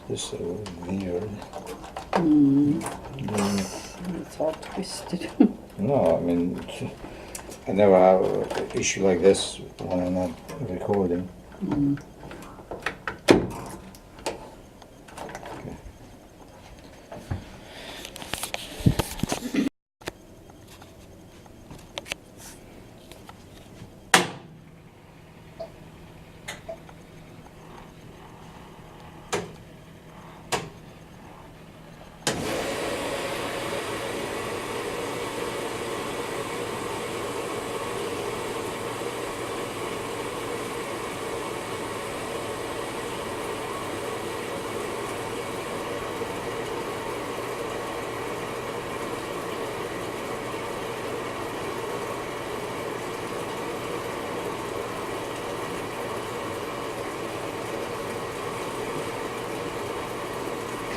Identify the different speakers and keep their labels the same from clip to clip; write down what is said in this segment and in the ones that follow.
Speaker 1: This is weird.
Speaker 2: It's all twisted.
Speaker 1: No, I mean, I never have an issue like this when I'm not recording. Okay.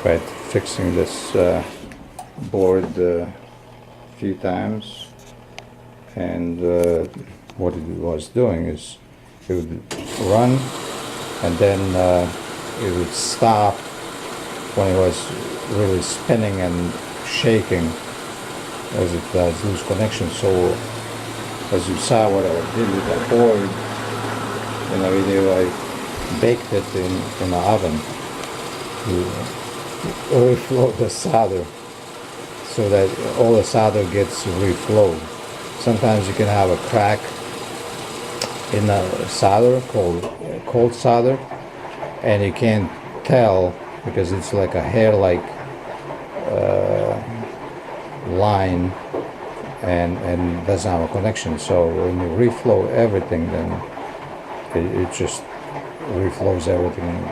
Speaker 1: tried fixing this board a few times, and what it was doing is it would run and then it would stop when it was really spinning and shaking as it does lose connection. So as you saw what I did with the board in the video, I baked it in the oven to reflow the solder so that all the solder gets reflowed. Sometimes you can have a crack in the solder called cold solder, and you can't tell because it's like a hair-like line and doesn't have a connection. So when you reflow everything, then it just reflows everything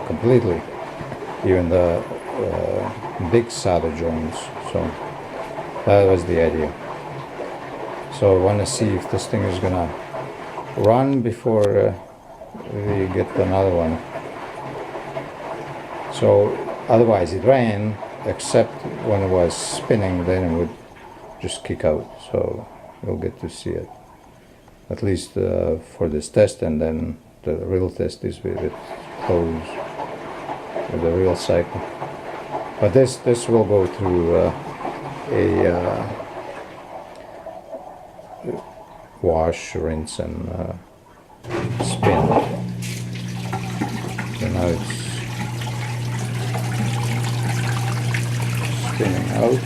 Speaker 1: completely, even the big solder joints. So that was the idea. So I want to see if this thing is gonna run before we get another one. So otherwise it ran, except when it was spinning, then it would just kick out. So you'll get to see it, at least for this test, and then the real test is with it closed, with the real cycle. But this will go through a wash, rinse, and spin. So now it's spinning out.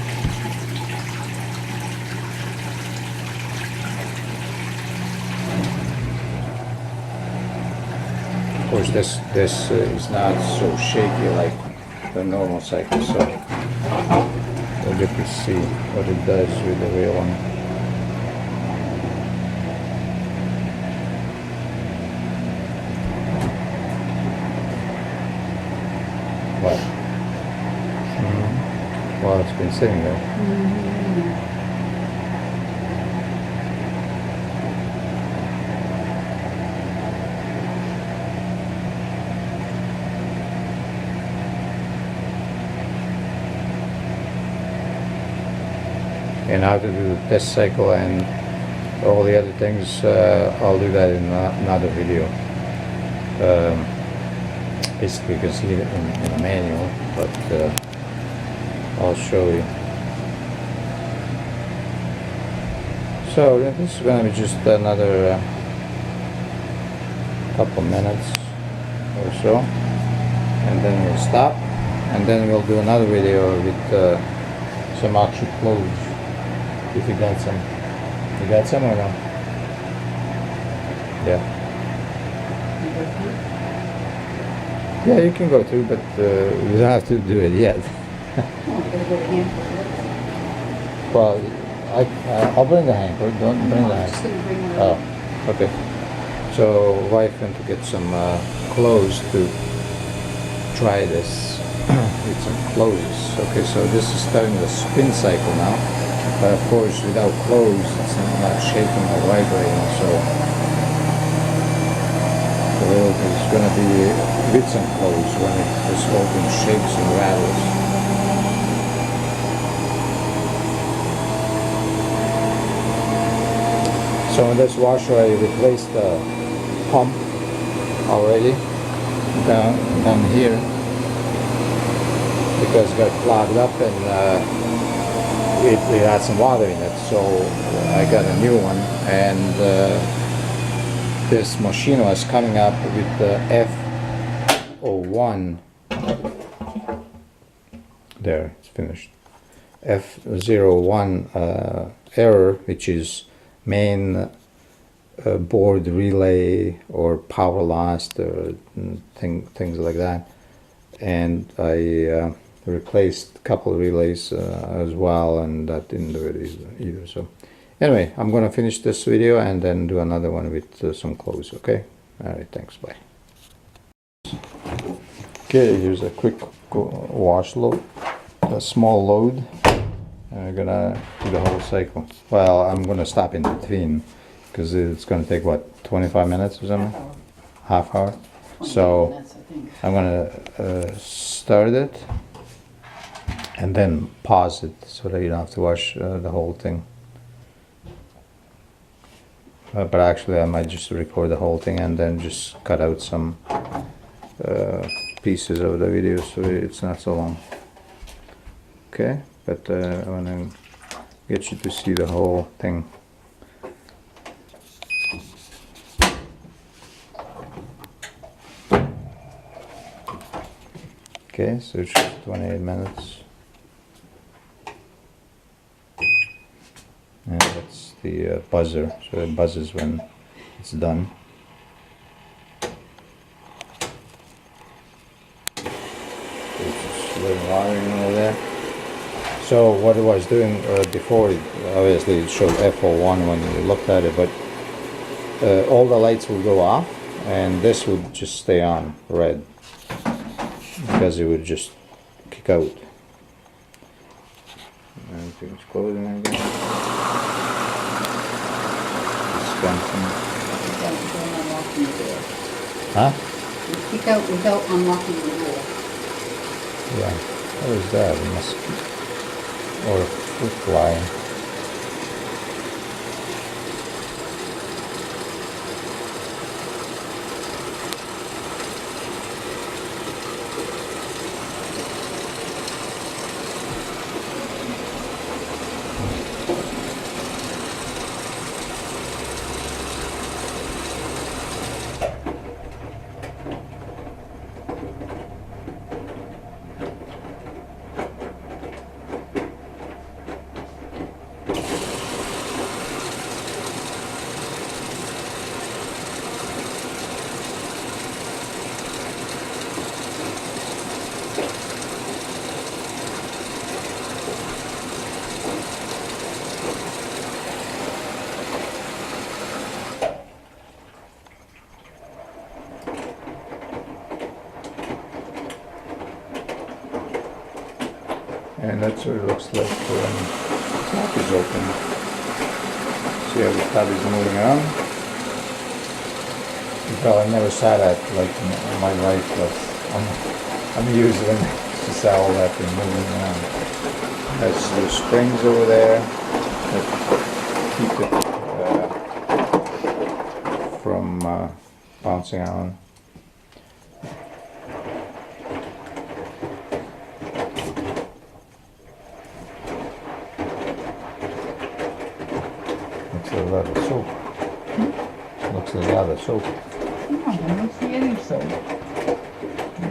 Speaker 1: Of course, this is not so shaky like the normal cycle, so we'll get to see what it does with the real one. What? Well, it's been sitting there. And how to do the test cycle and all the other things, I'll do that in another video. Basically you can see it in the manual, but I'll show you. So this is going to be just another couple minutes or so, and then we'll stop, and then we'll do another video with some actual clothes. If you got some. You got some or no? Yeah. Yeah, you can go too, but you don't have to do it yet. Well, I'll bring the hamper. Don't bring the hamper. Oh, okay. So wife went to get some clothes to try this with some clothes. Okay, so this is starting the spin cycle now. But of course, without clothes, it's not shaking or vibrating, so it's going to be with some clothes when this whole thing shakes and rattles. So in this washer, I replaced the pump already down here because it got clogged up and it had some water in it, so I got a new one, and this machine was coming up with the F01. There, it's finished. F01 error, which is main board relay or power lost or things like that, and I replaced a couple of relays as well, and that didn't do it either. So anyway, I'm gonna finish this video and then do another one with some clothes. Okay, all right, thanks, bye. Okay, here's a quick wash load, a small load, and we're gonna do the whole cycle. Well, I'm gonna stop in between because it's gonna take what, 25 minutes or something? Half hour. So I'm gonna start it and then pause it so that you don't have to watch the whole thing. But actually I might just record the whole thing and then just cut out some pieces of the video so it's not so long. Okay, but I want to get you to see the whole thing. Okay, so it's 28 minutes. And that's the buzzer, so it buzzes when it's done. It's just a little wiring over there. So what it was doing before, obviously it showed F01 when you looked at it, but all the lights will go off and this would just stay on red because it would just kick out. Everything's closing again. Huh?
Speaker 2: You kick out without unlocking the door.
Speaker 1: Yeah. What is that? It must be, or a fruit fly. And that's what it looks like when the top is open. See how the top is moving around? Well, I never saw that like in my life, but I'm used to just saw all that thing moving around. That's the springs over there that keep it from bouncing on. Looks like a lot of soap. Looks like a lot of soap.
Speaker 2: No, I don't see any soap.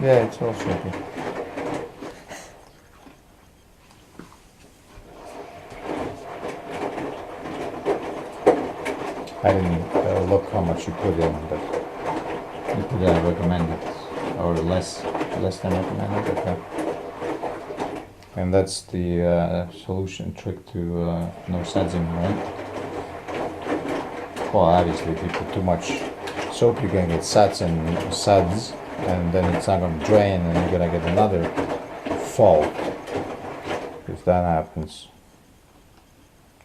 Speaker 1: Yeah, it's all soapy. I didn't look how much you put in, but you put in recommended or less than recommended. Okay. And that's the solution trick to no sudsing, right? Well, obviously, if you put too much soap, you're gonna get suds, and then it's not gonna drain, and you're gonna get another fault if that happens.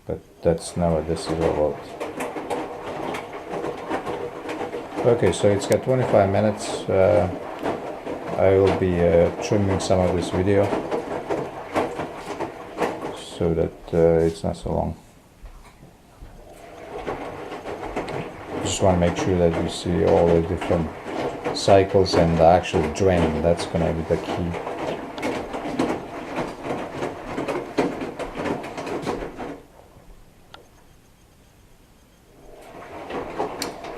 Speaker 1: But that's not what this is all about. Okay, so it's got 25 minutes. I will be trimming some of this video so that it's not so long. Just want to make sure that you see all the different cycles and the actual drain. That's going to be the key.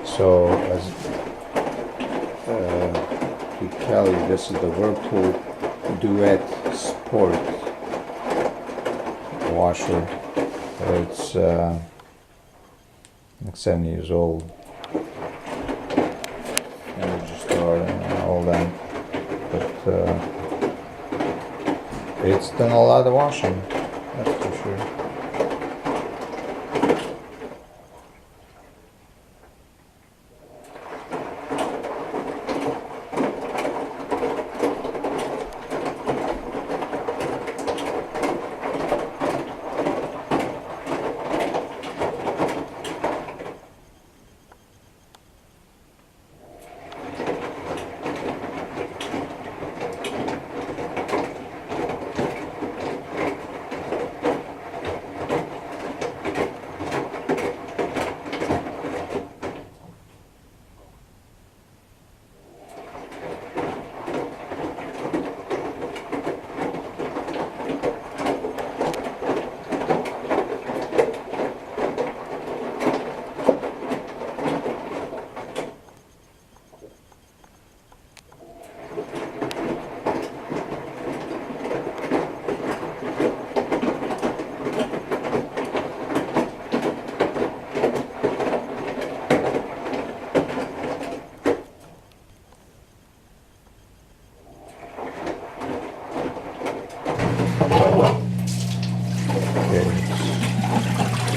Speaker 1: So as we tell you, this is the Whirlpool Duet Sport washer. It's like 7 years old. Energy store and all that. But it's done a lot of washing, that's for sure.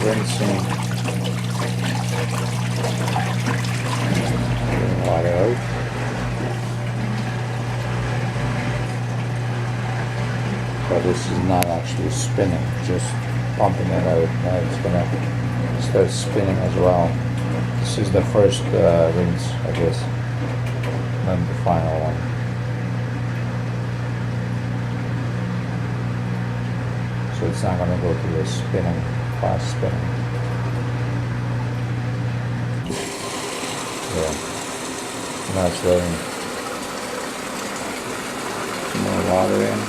Speaker 1: rinsing the water out. But this is not actually spinning, just pumping it out. Now it's gonna start spinning as well. This is the first rinse, I guess, not the final one. So it's not gonna go to the spinning, fast spinning. Yeah, now it's letting some more water in.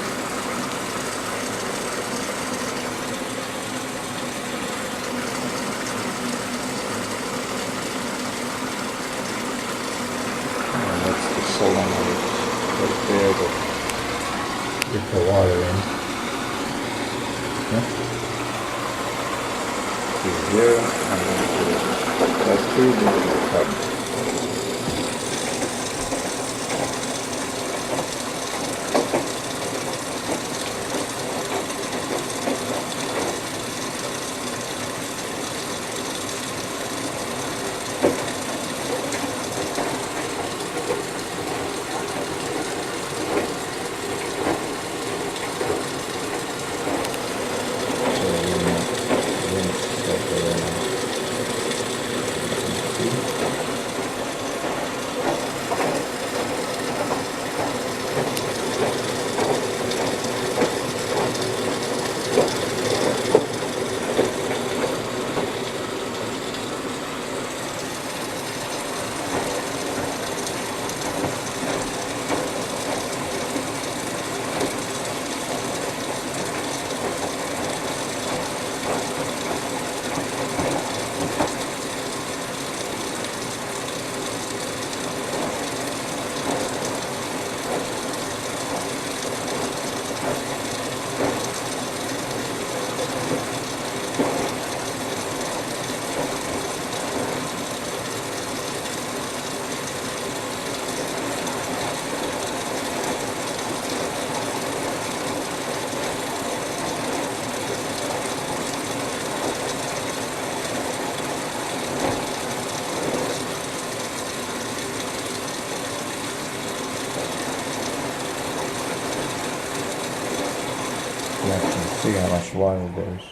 Speaker 1: Solenoid right there to get the water in. Yeah. To here and then to that tube into the cup. You can see how much water there's.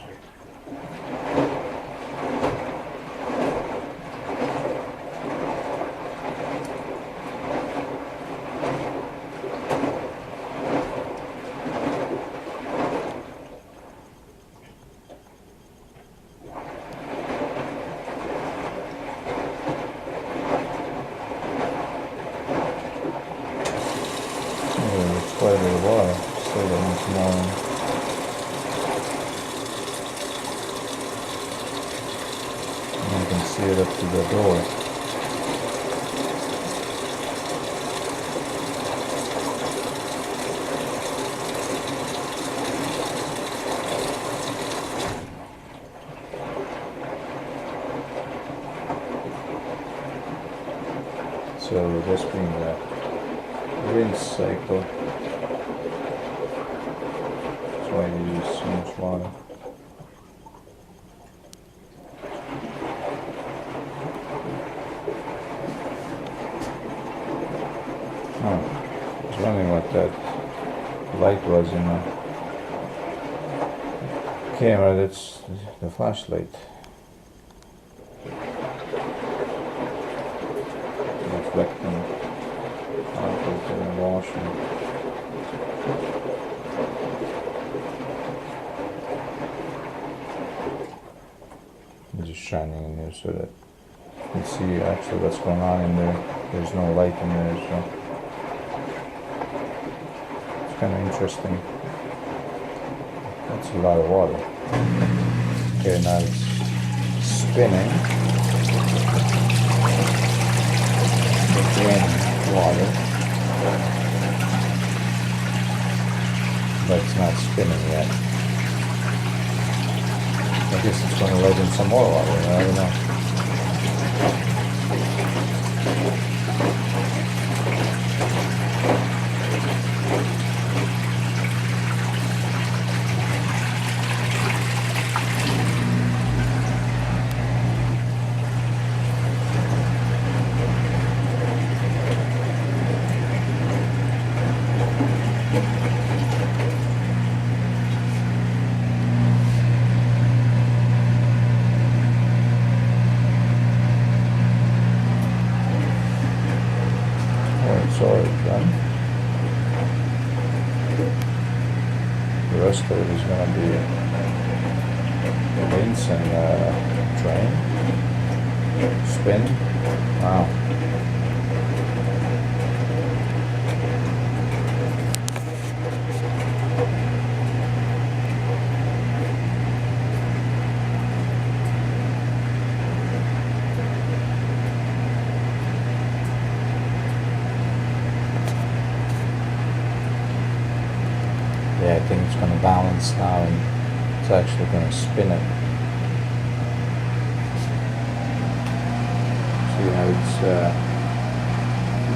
Speaker 1: There's quite a bit of water, still getting some more. You can see it up to the door. So this being the rinse cycle, that's why you use so much water. Oh, I was wondering what that light was in the camera. That's the flashlight. Reflecting onto the washing. Just shining in there so that you can see actually what's going on in there. There's no light in there, so kind of interesting. That's a lot of water. Okay, now it's spinning. It's raining water. But it's not spinning yet. I guess it's going to let in some more water. I don't know. rest of it is going to be rinse and drain, spin. Wow. Yeah, I think it's going to balance now and it's actually going to spin it. See how it's,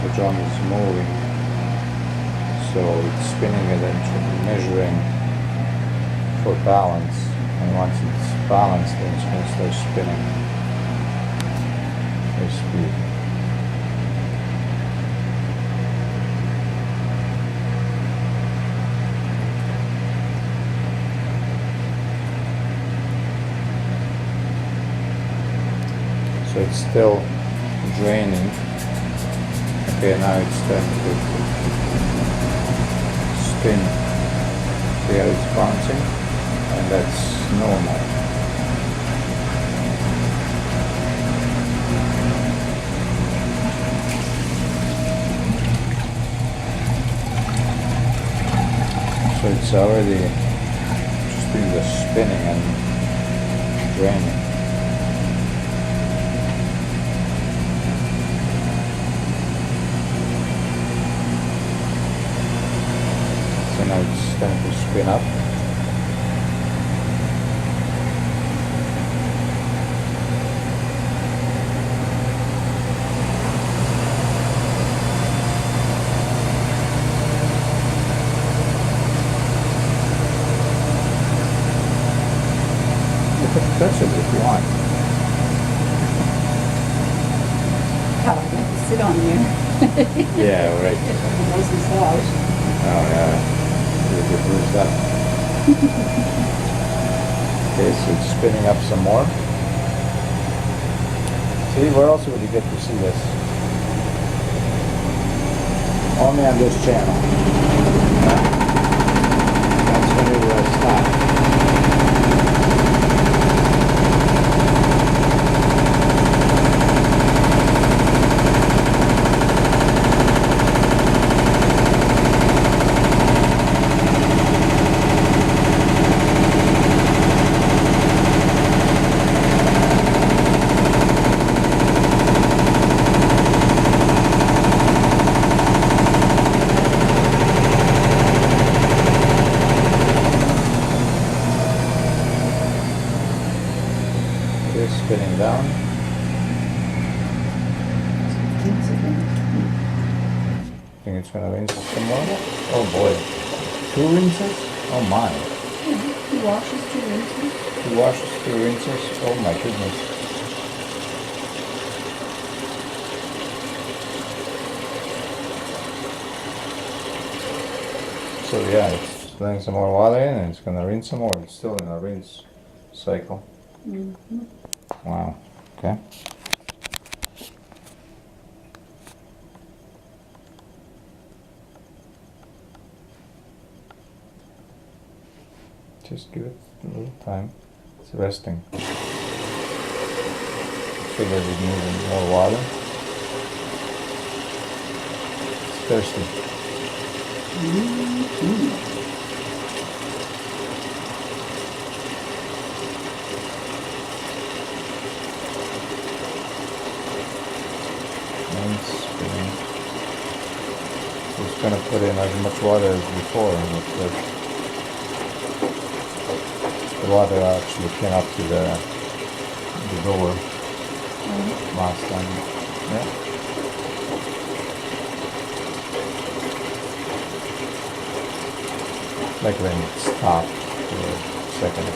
Speaker 1: the drum is moving, so it's spinning it and measuring for balance, and once it's balanced then it's going to start spinning with speed. So it's still draining. Okay, now it's time to spin. See how it's bouncing? And that's normal. So it's already just doing the spinning and draining. Now it's time to spin up. You can touch it if you want.
Speaker 2: Oh, I have to sit on there.
Speaker 1: Yeah, right.
Speaker 2: Nice massage.
Speaker 1: Oh yeah. You get bruised up. Okay, so it's spinning up some more. See, where else would you get to see this? Only on this channel. That's when it will stop. Spinning down. Think it's gonna rinse some more? Oh boy. 2 rinses? Oh my.
Speaker 2: 2 washes, 2 rinses.
Speaker 1: 2 washes, 2 rinses? Oh my goodness. So yeah, it's letting some more water in and it's gonna rinse some more. It's still in a rinse cycle.
Speaker 2: Mm-hmm.
Speaker 1: Wow. Okay. Just give it a little time. It's resting. Feel like it needs more water. It's thirsty.
Speaker 2: Mm-hmm. Just going to put in as much water as before, and the water actually came up to the door last time. Yeah. Like when it stopped for a second.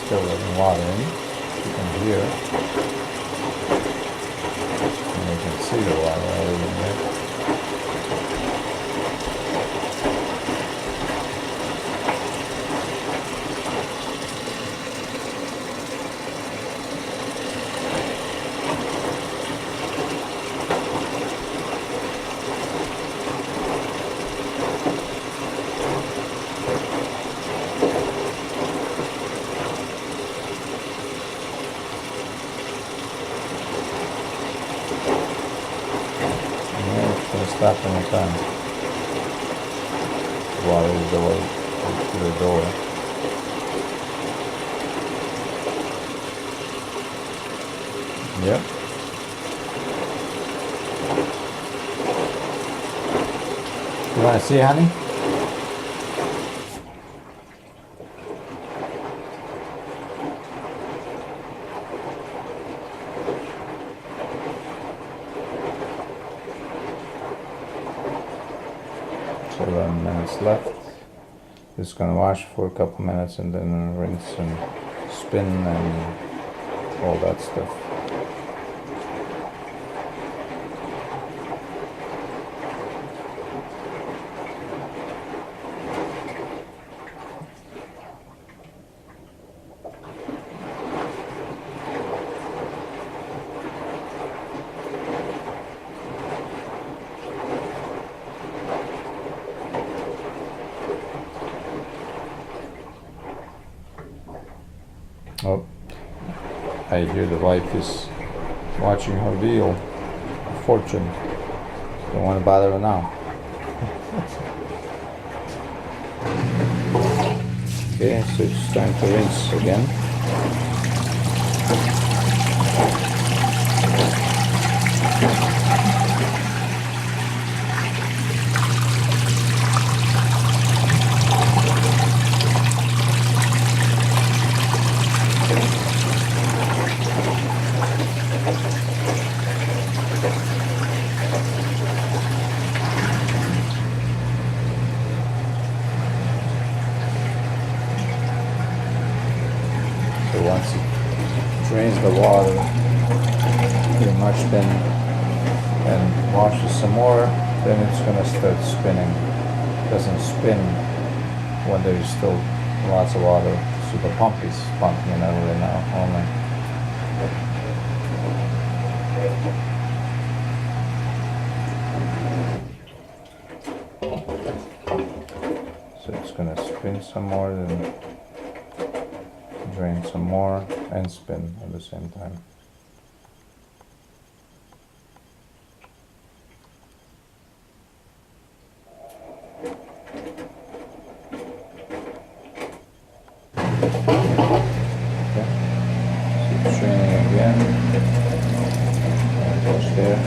Speaker 2: still letting water in. You can hear it. And you can see the water already in there. Stop any time. Water is the way to the door. Yep. You want to see, honey? So 11 minutes left. Just gonna wash for a couple minutes and then rinse and spin and all that stuff. Oh, I hear the wife is watching her Wheel of Fortune. Don't want to bother her now. Okay, so it's time to rinse again. So once it drains the water pretty much then and washes some more, then it's gonna start spinning. It doesn't spin when there's still lots of water, so the pump is pumping it out right now only. So it's gonna spin some more, then drain some more, and spin at the same time. Okay. So it's draining again. And it goes there.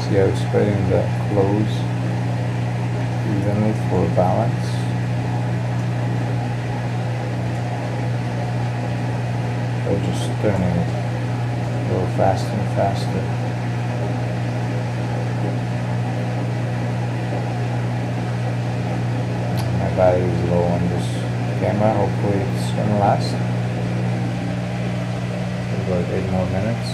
Speaker 2: See how it's spreading the clothes evenly for balance. Or just turning it a little faster and faster. My battery is low on this camera. Hopefully it's gonna last. About 8 more minutes.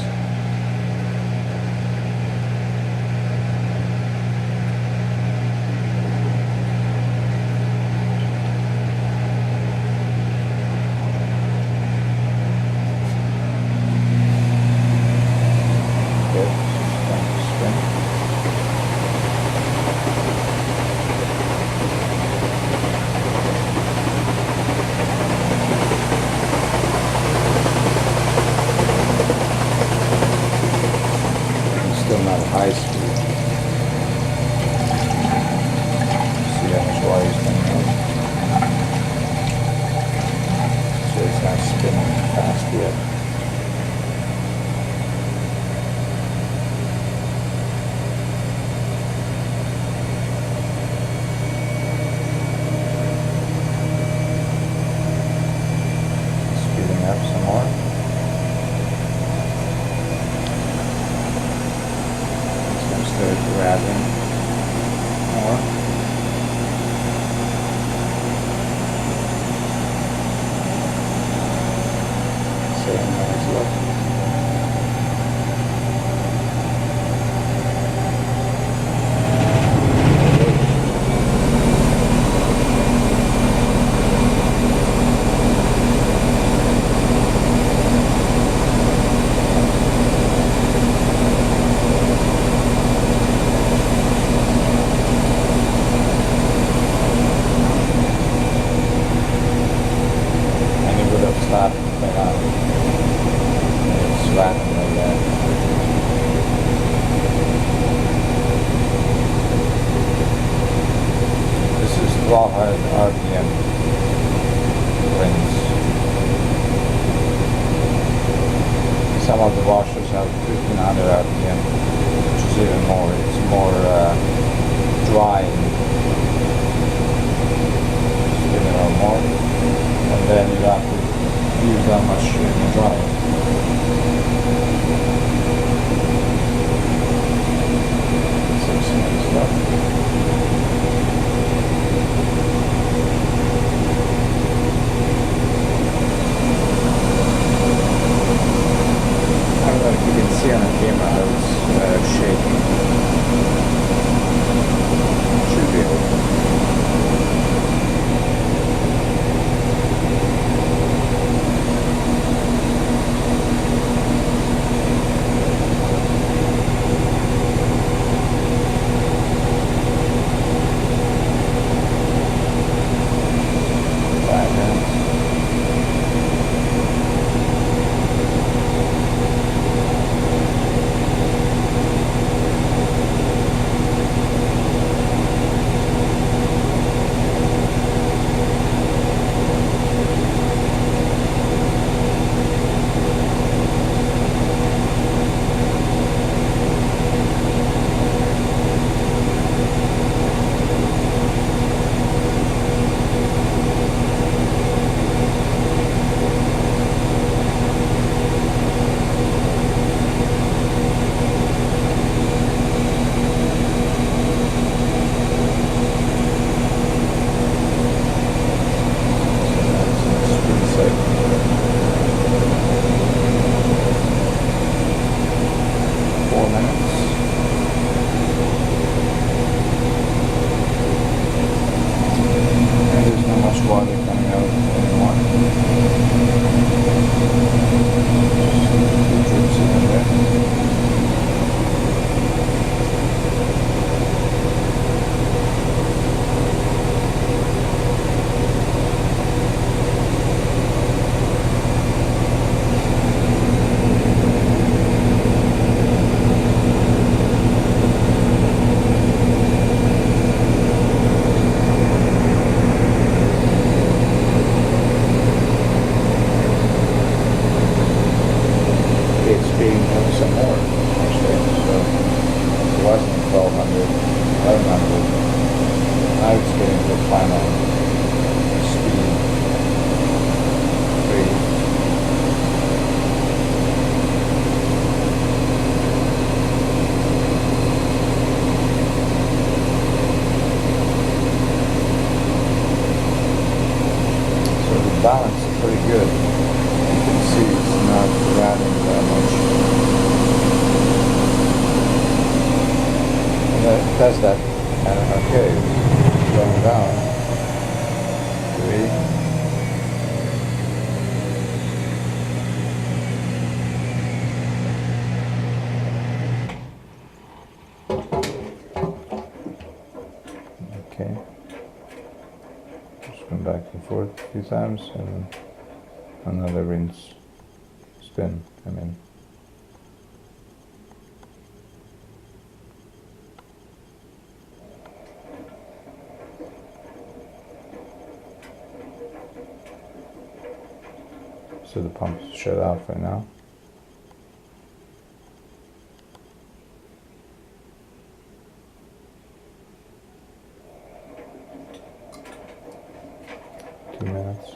Speaker 2: Still not high speed. See how much water is coming out. So it's not spinning fast yet. grabbing more. Same as look. Stop right now. It's slapping like that. This is 1200 RPM rings. Some of the washers have 1500 RPM, which is even more. It's more dry. Spin it out more, and then you have to use that much in the dry. I don't know if you can see on the camera how it's shaking. Should be able to. Now it's getting to the final speed. 3. So the balance is pretty good. You can see it's not grabbing that much. And that does that. Okay, going down. 3. Okay. Just come back and forth a few times and another rinse spin. I mean. So the pump's shut off right now. Minutes.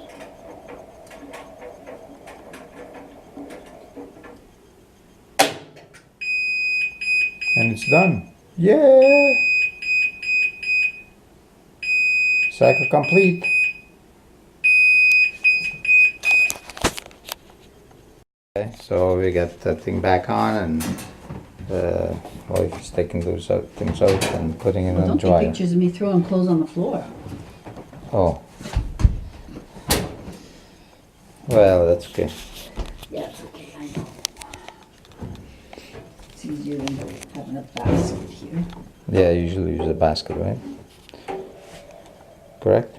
Speaker 2: And it's done.
Speaker 1: Yeah! Cycle complete. Okay, so we got that thing back on and well, he's taking those things out and putting it
Speaker 3: Well,
Speaker 1: in the
Speaker 3: don't take
Speaker 1: dryer.
Speaker 3: pictures of me throwing clothes on the floor.
Speaker 1: Oh. Well, that's okay.
Speaker 3: Yeah, it's okay, I know. It's easier than having a basket here.
Speaker 1: Yeah, I usually use a basket, right? Correct?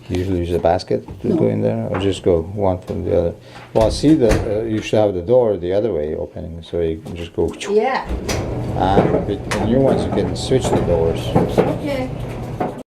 Speaker 1: You usually use a basket to
Speaker 3: No.
Speaker 1: go in there, or just go one from the other? Well, see, you should have the door the other way opening, so you can just go.
Speaker 3: Yeah,
Speaker 1: But the new ones, you can switch the doors.
Speaker 3: okay.